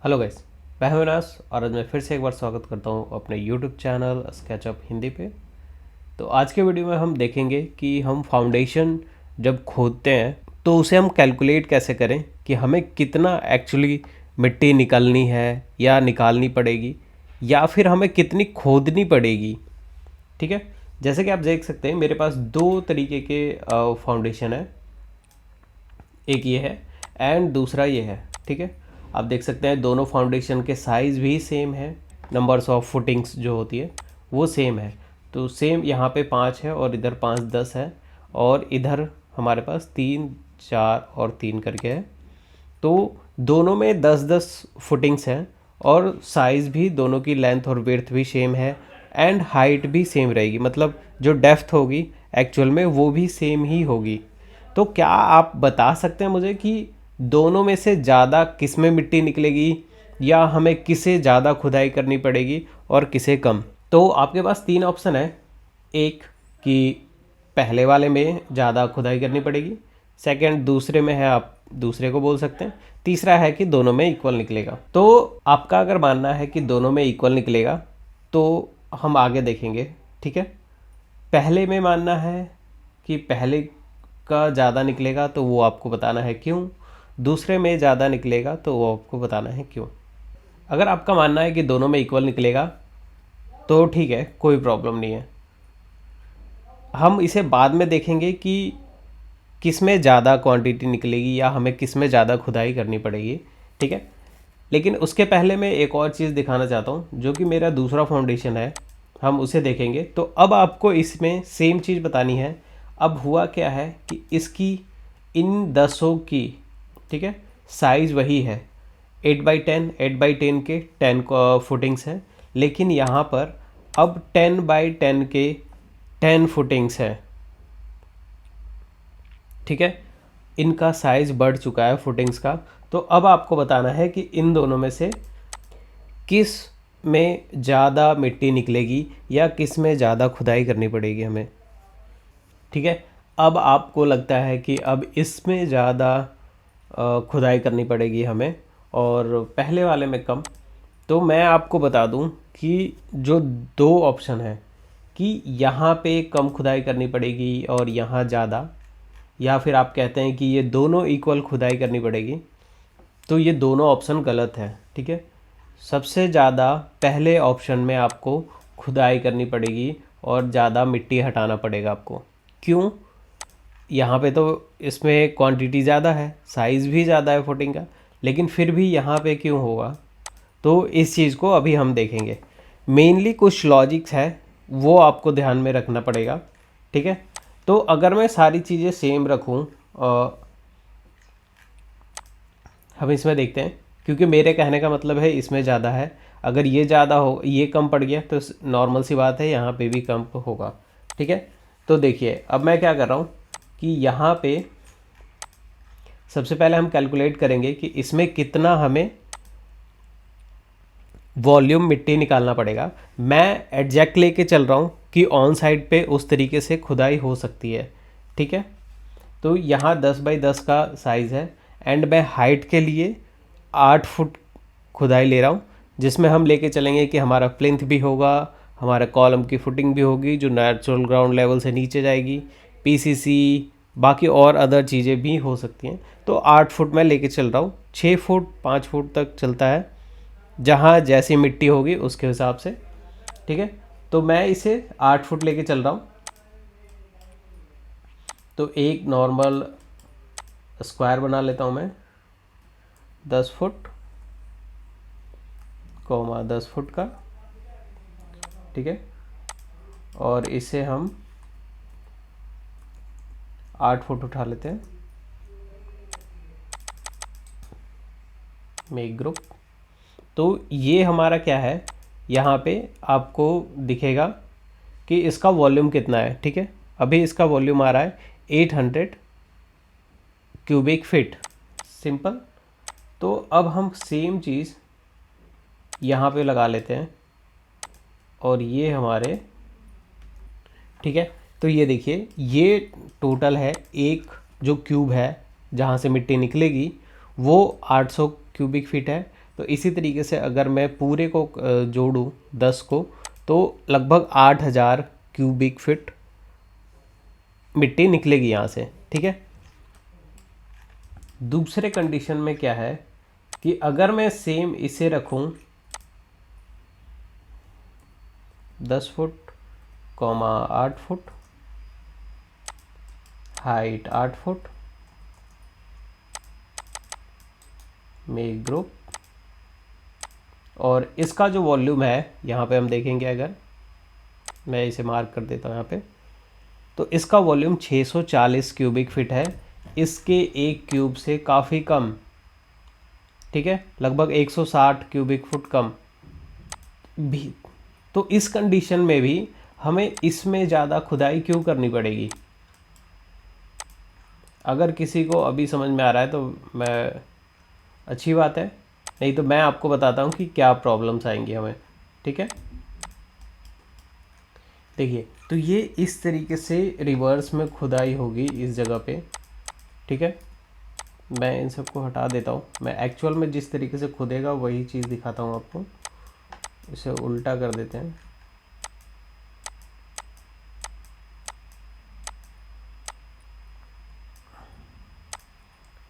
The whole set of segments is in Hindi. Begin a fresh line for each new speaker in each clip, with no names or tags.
हेलो गाइस, मैं हूं विनाश और आज मैं फिर से एक बार स्वागत करता हूं अपने यूट्यूब चैनल स्केचअप हिंदी पे। तो आज के वीडियो में हम देखेंगे कि हम फाउंडेशन जब खोदते हैं तो उसे हम कैलकुलेट कैसे करें कि हमें कितना एक्चुअली मिट्टी निकालनी है या निकालनी पड़ेगी या फिर हमें कितनी खोदनी पड़ेगी। ठीक है, जैसे कि आप देख सकते हैं मेरे पास दो तरीके के फाउंडेशन है। एक ये है एंड दूसरा ये है। ठीक है, आप देख सकते हैं दोनों फाउंडेशन के साइज़ भी सेम है, नंबर्स ऑफ फुटिंग्स जो होती है वो सेम है। तो सेम यहाँ पे 5 है और इधर 5 10 है और इधर हमारे पास 3 4 और 3 करके है। तो दोनों में 10 10 फुटिंग्स हैं और साइज़ भी दोनों की लेंथ और विड्थ भी सेम है एंड हाइट भी सेम रहेगी, मतलब जो डेप्थ होगी एक्चुअल में वो भी सेम ही होगी। तो क्या आप बता सकते हैं मुझे कि दोनों में से ज़्यादा किस में मिट्टी निकलेगी या हमें किसे ज़्यादा खुदाई करनी पड़ेगी और किसे कम? तो आपके पास 3 ऑप्शन है। एक कि पहले वाले में ज़्यादा खुदाई करनी पड़ेगी, सेकंड दूसरे में है, आप दूसरे को बोल सकते हैं, तीसरा है कि दोनों में इक्वल निकलेगा। तो आपका अगर मानना है कि दोनों में इक्वल निकलेगा तो हम आगे देखेंगे। ठीक है, पहले में मानना है कि पहले का ज़्यादा निकलेगा तो वो आपको बताना है क्यों, दूसरे में ज़्यादा निकलेगा तो वो आपको बताना है क्यों। अगर आपका मानना है कि दोनों में इक्वल निकलेगा तो ठीक है, कोई प्रॉब्लम नहीं है। हम इसे बाद में देखेंगे कि किस में ज़्यादा क्वांटिटी निकलेगी या हमें किस में ज़्यादा खुदाई करनी पड़ेगी। ठीक है, लेकिन उसके पहले मैं एक और चीज़ दिखाना चाहता हूँ जो कि मेरा दूसरा फाउंडेशन है, हम उसे देखेंगे। तो अब आपको इसमें सेम चीज़ बतानी है। अब हुआ क्या है कि इसकी इन दसों की, ठीक है, साइज़ वही है, 8x10 8x10 के 10 फुटिंग्स हैं, लेकिन यहाँ पर अब 10x10 के 10 फुटिंग्स हैं। ठीक है, इनका साइज़ बढ़ चुका है फुटिंग्स का। तो अब आपको बताना है कि इन दोनों में से किस में ज़्यादा मिट्टी निकलेगी या किस में ज़्यादा खुदाई करनी पड़ेगी हमें। ठीक है, अब आपको लगता है कि अब इसमें ज़्यादा खुदाई करनी पड़ेगी हमें और पहले वाले में कम। तो मैं आपको बता दूं कि जो दो ऑप्शन है कि यहाँ पे कम खुदाई करनी पड़ेगी और यहाँ ज़्यादा, या फिर आप कहते हैं कि ये दोनों इक्वल खुदाई करनी पड़ेगी, तो ये दोनों ऑप्शन गलत है। ठीक है, सबसे ज़्यादा पहले ऑप्शन में आपको खुदाई करनी पड़ेगी और ज़्यादा मिट्टी हटाना पड़ेगा आपको। क्यों? यहाँ पे तो इसमें क्वांटिटी ज़्यादा है, साइज़ भी ज़्यादा है फुटिंग का, लेकिन फिर भी यहाँ पे क्यों होगा? तो इस चीज़ को अभी हम देखेंगे। मेनली कुछ लॉजिक्स है वो आपको ध्यान में रखना पड़ेगा। ठीक है, तो अगर मैं सारी चीज़ें सेम रखूँ, हम इसमें देखते हैं, क्योंकि मेरे कहने का मतलब है इसमें ज़्यादा है। अगर ये ज़्यादा हो, ये कम पड़ गया तो नॉर्मल सी बात है यहाँ पे भी कम होगा। ठीक है, तो देखिए अब मैं क्या कर रहा हूँ कि यहाँ पे सबसे पहले हम कैलकुलेट करेंगे कि इसमें कितना हमें वॉल्यूम मिट्टी निकालना पड़ेगा। मैं एग्जैक्ट लेके चल रहा हूँ कि ऑन साइड पे उस तरीके से खुदाई हो सकती है। ठीक है, तो यहाँ 10x10 का साइज़ है एंड मैं हाइट के लिए 8 फुट खुदाई ले रहा हूँ, जिसमें हम लेके चलेंगे कि हमारा प्लिंथ भी होगा, हमारा कॉलम की फुटिंग भी होगी जो नेचुरल ग्राउंड लेवल से नीचे जाएगी, पीसीसी, बाकी और अदर चीज़ें भी हो सकती हैं। तो 8 फुट मैं लेके चल रहा हूँ, 6 फुट 5 फुट तक चलता है, जहाँ जैसी मिट्टी होगी उसके हिसाब से। ठीक है, तो मैं इसे 8 फुट लेके चल रहा हूँ। तो एक नॉर्मल स्क्वायर बना लेता हूँ मैं, 10 फुट कॉमा 10 फुट का। ठीक है, और इसे हम 8 फुट उठा लेते हैं, मेक ग्रुप। तो ये हमारा क्या है, यहाँ पे आपको दिखेगा कि इसका वॉल्यूम कितना है। ठीक है, अभी इसका वॉल्यूम आ रहा है 800 क्यूबिक फीट, सिंपल। तो अब हम सेम चीज़ यहाँ पे लगा लेते हैं और ये हमारे, ठीक है, तो ये देखिए ये टोटल है, एक जो क्यूब है जहाँ से मिट्टी निकलेगी वो 800 क्यूबिक फीट है, तो इसी तरीके से अगर मैं पूरे को जोड़ूँ 10 को, तो लगभग 8000 क्यूबिक फीट मिट्टी निकलेगी यहाँ से। ठीक है। दूसरे कंडीशन में क्या है कि अगर मैं सेम इसे रखूं 10 foot, 8 foot, height 8 foot, make group, और इसका जो वॉल्यूम है यहाँ पे हम देखेंगे, अगर मैं इसे मार्क कर देता हूँ यहाँ पे, तो इसका वॉल्यूम 640 क्यूबिक फीट है। इसके एक क्यूब से काफ़ी कम, ठीक है, लगभग 160 क्यूबिक फुट कम भी। तो इस कंडीशन में भी हमें इसमें ज़्यादा खुदाई क्यों करनी पड़ेगी? अगर किसी को अभी समझ में आ रहा है तो मैं अच्छी बात है, नहीं तो मैं आपको बताता हूँ कि क्या प्रॉब्लम्स आएंगी हमें। ठीक है। देखिए, तो ये इस तरीके से रिवर्स में खुदाई होगी इस जगह पे। ठीक है। मैं इन सबको हटा देता हूँ। मैं एक्चुअल में जिस तरीके से खुदेगा वही चीज़ दिखाता हूँ आपको। इसे उल्टा कर देते हैं।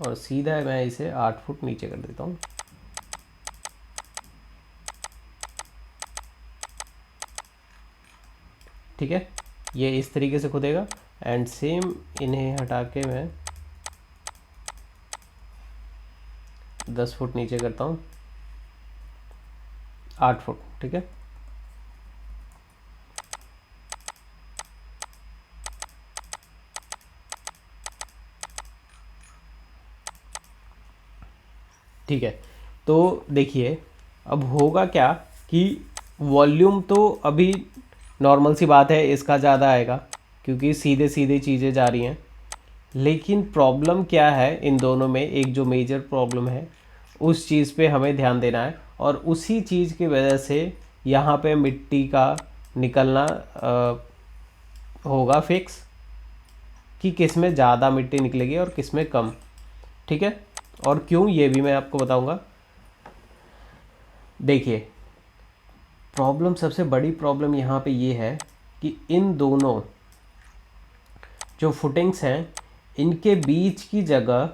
और सीधा मैं इसे 8 फुट नीचे कर देता हूँ। ठीक है। ये इस तरीके से खुदेगा एंड सेम इन्हें हटा के मैं 10 फुट नीचे करता हूँ, 8 फुट। ठीक है। ठीक है। तो देखिए, अब होगा क्या कि वॉल्यूम तो अभी नॉर्मल सी बात है, इसका ज़्यादा आएगा क्योंकि सीधे सीधे चीज़ें जा रही हैं। लेकिन प्रॉब्लम क्या है इन दोनों में, एक जो मेजर प्रॉब्लम है उस चीज़ पे हमें ध्यान देना है, और उसी चीज़ की वजह से यहाँ पे मिट्टी का निकलना होगा फिक्स, कि किस में ज़्यादा मिट्टी निकलेगी और किस में कम। ठीक है। और क्यों, ये भी मैं आपको बताऊंगा। देखिए, प्रॉब्लम, सबसे बड़ी प्रॉब्लम यहाँ पे ये है कि इन दोनों जो फुटिंग्स हैं इनके बीच की जगह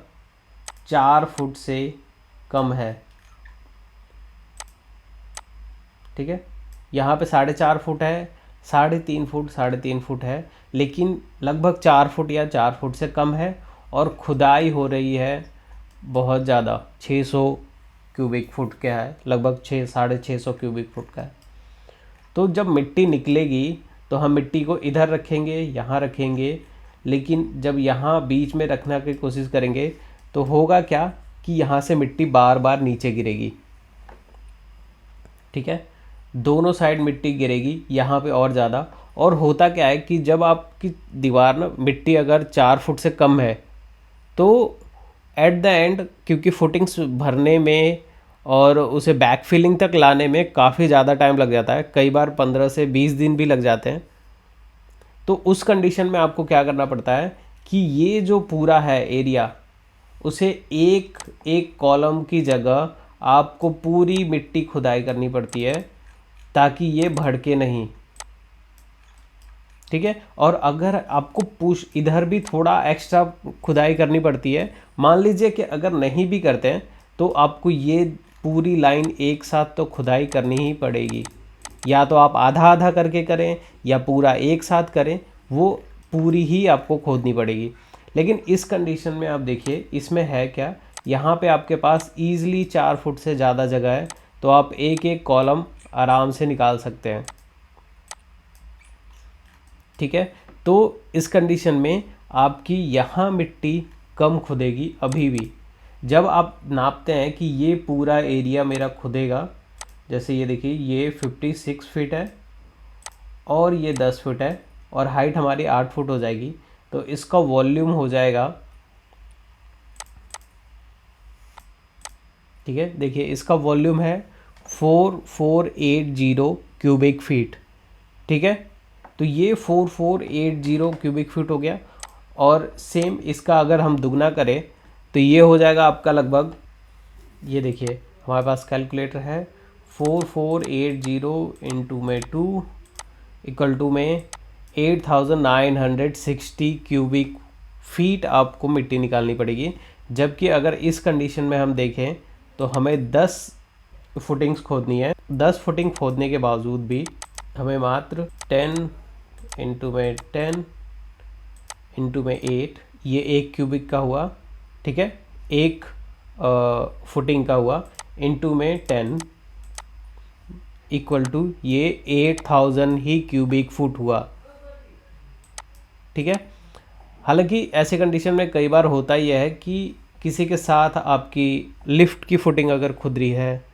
4 फुट से कम है। ठीक है। यहाँ पे 4.5 फुट है, 3.5 फुट, 3.5 फुट है, लेकिन लगभग 4 फुट या 4 फुट से कम है, और खुदाई हो रही है बहुत ज़्यादा, 600 क्यूबिक फुट का है, लगभग 600-650 क्यूबिक फुट का है। तो जब मिट्टी निकलेगी तो हम मिट्टी को इधर रखेंगे, यहाँ रखेंगे, लेकिन जब यहाँ बीच में रखने की कोशिश करेंगे तो होगा क्या कि यहाँ से मिट्टी बार बार नीचे गिरेगी। ठीक है। दोनों साइड मिट्टी गिरेगी, यहाँ पे और ज़्यादा। और होता क्या है कि जब आपकी दीवार ना, मिट्टी अगर 4 फुट से कम है तो एट द एंड, क्योंकि फुटिंग्स भरने में और उसे बैक फिलिंग तक लाने में काफ़ी ज़्यादा टाइम लग जाता है, कई बार 15 से 20 दिन भी लग जाते हैं। तो उस कंडीशन में आपको क्या करना पड़ता है कि ये जो पूरा है एरिया, उसे एक एक कॉलम की जगह आपको पूरी मिट्टी खुदाई करनी पड़ती है ताकि ये भड़के नहीं। ठीक है। और अगर आपको पुश इधर भी थोड़ा एक्स्ट्रा खुदाई करनी पड़ती है, मान लीजिए कि अगर नहीं भी करते हैं तो आपको ये पूरी लाइन एक साथ तो खुदाई करनी ही पड़ेगी। या तो आप आधा आधा करके करें या पूरा एक साथ करें, वो पूरी ही आपको खोदनी पड़ेगी। लेकिन इस कंडीशन में आप देखिए, इसमें है क्या, यहाँ पे आपके पास ईज़िली 4 फुट से ज़्यादा जगह है, तो आप एक एक कॉलम आराम से निकाल सकते हैं। ठीक है। तो इस कंडीशन में आपकी यहाँ मिट्टी कम खुदेगी अभी भी। जब आप नापते हैं कि ये पूरा एरिया मेरा खुदेगा, जैसे ये देखिए, ये 56 फीट है और ये 10 फुट है और हाइट हमारी 8 फुट हो जाएगी, तो इसका वॉल्यूम हो जाएगा, ठीक है, देखिए इसका वॉल्यूम है 4480 क्यूबिक फीट। ठीक है। तो ये 4480 क्यूबिक फीट हो गया। और सेम इसका अगर हम दुगना करें तो ये हो जाएगा आपका लगभग, ये देखिए हमारे पास कैलकुलेटर है 4480 इंटू में 2 इक्वल टू में 8960 क्यूबिक फीट आपको मिट्टी निकालनी पड़ेगी। जबकि अगर इस कंडीशन में हम देखें तो हमें 10 फुटिंग्स खोदनी है। 10 फुटिंग खोदने के बावजूद भी हमें मात्र 10 इंटू में 10 इंटू में 8, ये 1 क्यूबिक का हुआ, ठीक है, 1 फुटिंग का हुआ, इंटू में 10 इक्वल टू ये 8000 ही क्यूबिक फुट हुआ, ठीक है। हालांकि ऐसे कंडीशन में कई बार होता ही है कि किसी के साथ आपकी लिफ्ट की फुटिंग अगर खुद रही है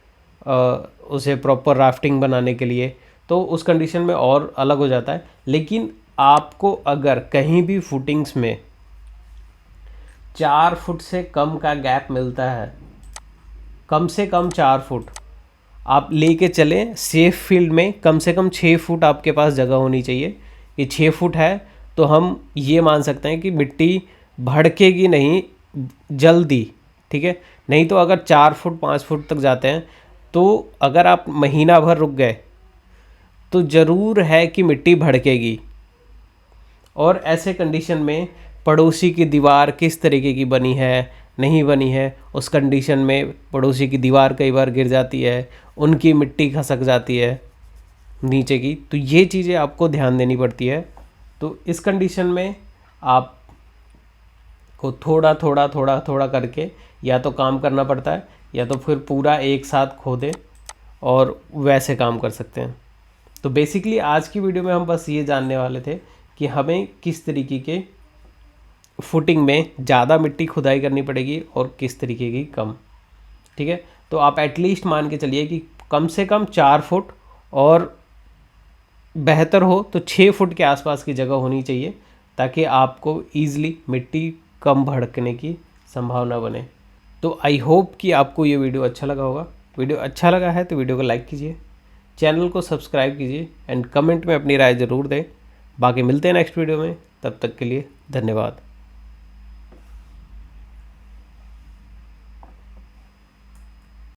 उसे प्रॉपर राफ्टिंग बनाने के लिए, तो उस कंडीशन में और अलग हो जाता है। लेकिन आपको अगर कहीं भी फुटिंग्स में 4 फुट से कम का गैप मिलता है, कम से कम 4 फुट आप लेके चलें, सेफ फील्ड में कम से कम 6 फुट आपके पास जगह होनी चाहिए। कि 6 फुट है तो हम ये मान सकते हैं कि मिट्टी भड़केगी नहीं जल्दी, ठीक है। नहीं तो अगर 4 फुट 5 फुट तक जाते हैं तो अगर आप महीना भर रुक गए तो ज़रूर है कि मिट्टी भड़केगी। और ऐसे कंडीशन में पड़ोसी की दीवार किस तरीके की बनी है, नहीं बनी है, उस कंडीशन में पड़ोसी की दीवार कई बार गिर जाती है, उनकी मिट्टी खसक जाती है नीचे की, तो ये चीज़ें आपको ध्यान देनी पड़ती है। तो इस कंडीशन में आप को थोड़ा थोड़ा थोड़ा थोड़ा करके या तो काम करना पड़ता है या तो फिर पूरा एक साथ खोदें और वैसे काम कर सकते हैं। तो बेसिकली आज की वीडियो में हम बस ये जानने वाले थे कि हमें किस तरीके के फुटिंग में ज़्यादा मिट्टी खुदाई करनी पड़ेगी और किस तरीके की कम, ठीक है। तो आप एटलीस्ट मान के चलिए कि कम से कम 4 फुट और बेहतर हो तो 6 फुट के आसपास की जगह होनी चाहिए, ताकि आपको ईज़िली मिट्टी कम भड़कने की संभावना बने। तो आई होप कि आपको ये वीडियो अच्छा लगा होगा। वीडियो अच्छा लगा है तो वीडियो को लाइक कीजिए, चैनल को सब्सक्राइब कीजिए एंड कमेंट में अपनी राय ज़रूर दें। बाकी मिलते हैं नेक्स्ट वीडियो में, तब तक के लिए धन्यवाद।